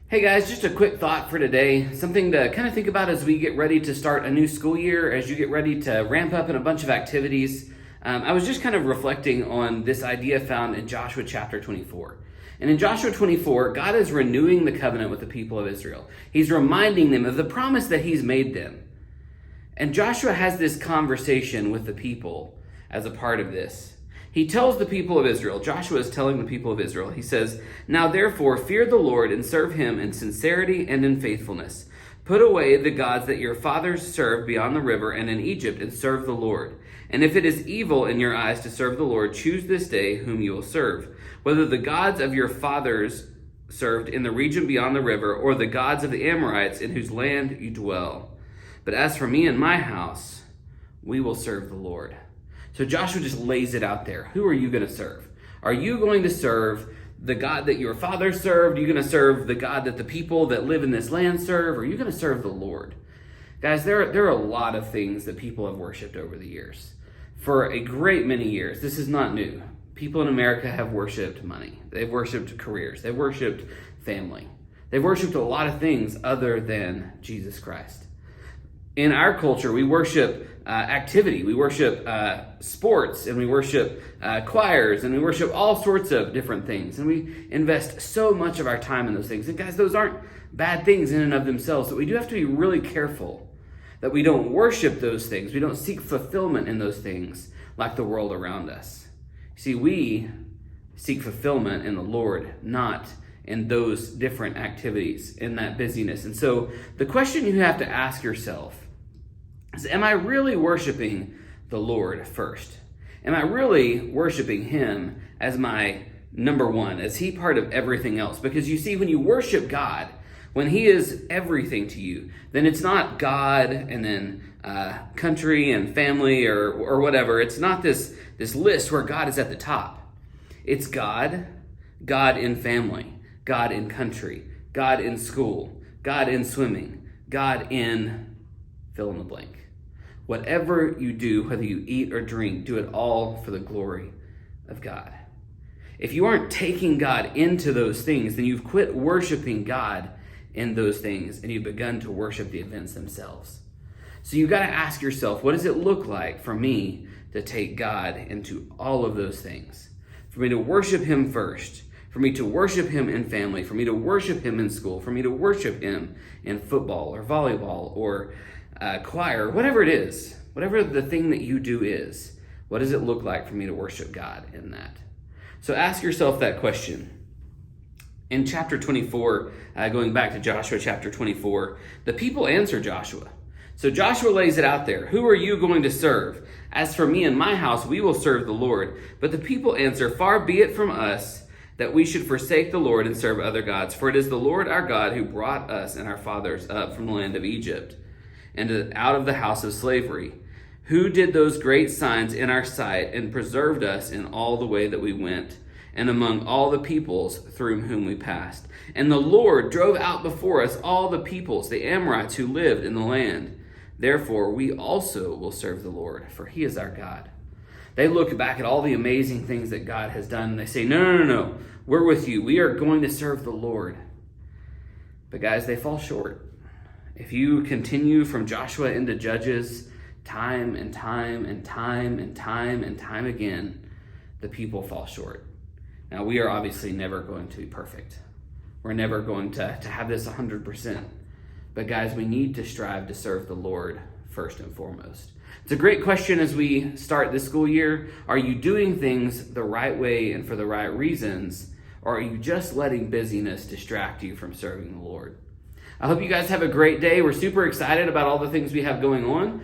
Hey guys, just a quick thought for today. Something to kind of think about as we get ready to start a new school year, as you get ready to ramp up in a bunch of activities. I was just kind of reflecting on this idea found in Joshua chapter 24. And in Joshua 24, God is renewing the covenant with the people of Israel. He's reminding them of the promise that he's made them. And Joshua has this conversation with the people as a part of this. He tells the people of Israel, Joshua is telling the people of Israel, he says, "Now therefore fear the Lord and serve him in sincerity and in faithfulness. Put away the gods that your fathers served beyond the river and in Egypt and serve the Lord. And if it is evil in your eyes to serve the Lord, choose this day whom you will serve, whether the gods of your fathers served in the region beyond the river or the gods of the Amorites in whose land you dwell. But as for me and my house, we will serve the Lord." So Joshua just lays it out there. Who are you going to serve? Are you going to serve the God that your father served? Are you going to serve the God that the people that live in this land serve? Or are you going to serve the Lord? Guys, there are a lot of things that people have worshipped over the years. For a great many years, this is not new. People in America have worshipped money. They've worshipped careers. They've worshipped family. They've worshipped a lot of things other than Jesus Christ. In our culture, we worship activity, we worship sports, and we worship choirs, and we worship all sorts of different things. And we invest so much of our time in those things. And guys, those aren't bad things in and of themselves, but we do have to be really careful that we don't worship those things. We don't seek fulfillment in those things like the world around us. See, we seek fulfillment in the Lord, not in those different activities, in that busyness. And so the question you have to ask yourself is, am I really worshiping the Lord first? Am I really worshiping him as my number one? Is he part of everything else? Because you see, when you worship God, when he is everything to you, then it's not God and then country and family or whatever. It's not this list where God is at the top. It's God in family, God in country, God in school, God in swimming, God in fill in the blank. Whatever you do, whether you eat or drink, do it all for the glory of God. If you aren't taking God into those things, then you've quit worshiping God in those things and you've begun to worship the events themselves. So you got to ask yourself, what does it look like for me to take God into all of those things? For me to worship him first, for me to worship him in family, for me to worship him in school, for me to worship him in football or volleyball or choir, whatever it is, whatever the thing that you do is, what does it look like for me to worship God in that? So ask yourself that question. In chapter 24, going back to Joshua chapter 24, the people answer Joshua. So Joshua lays it out there. Who are you going to serve? As for me and my house, we will serve the Lord. But the people answer, far be it from us that we should forsake the Lord and serve other gods. For it is the Lord our God who brought us and our fathers up from the land of Egypt and out of the house of slavery, who did those great signs in our sight and preserved us in all the way that we went and among all the peoples through whom we passed. And the Lord drove out before us all the peoples, the Amorites who lived in the land. Therefore, we also will serve the Lord, for he is our God. They look back at all the amazing things that God has done, and they say, no, we're with you. We are going to serve the Lord. But guys, they fall short. If you continue from Joshua into Judges, time and time and time and time and time again, the people fall short. Now, we are obviously never going to be perfect. We're never going to have this 100%. But guys, we need to strive to serve the Lord first and foremost. It's a great question as we start this school year. Are you doing things the right way and for the right reasons? Or are you just letting busyness distract you from serving the Lord? I hope you guys have a great day. We're super excited about all the things we have going on.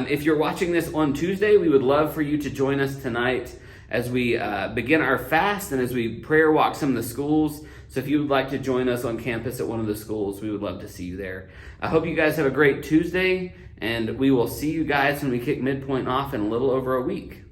If you're watching this on Tuesday, we would love for you to join us tonight as we begin our fast and as we prayer walk some of the schools. So if you would like to join us on campus at one of the schools, we would love to see you there. I hope you guys have a great Tuesday, and we will see you guys when we kick midpoint off in a little over a week.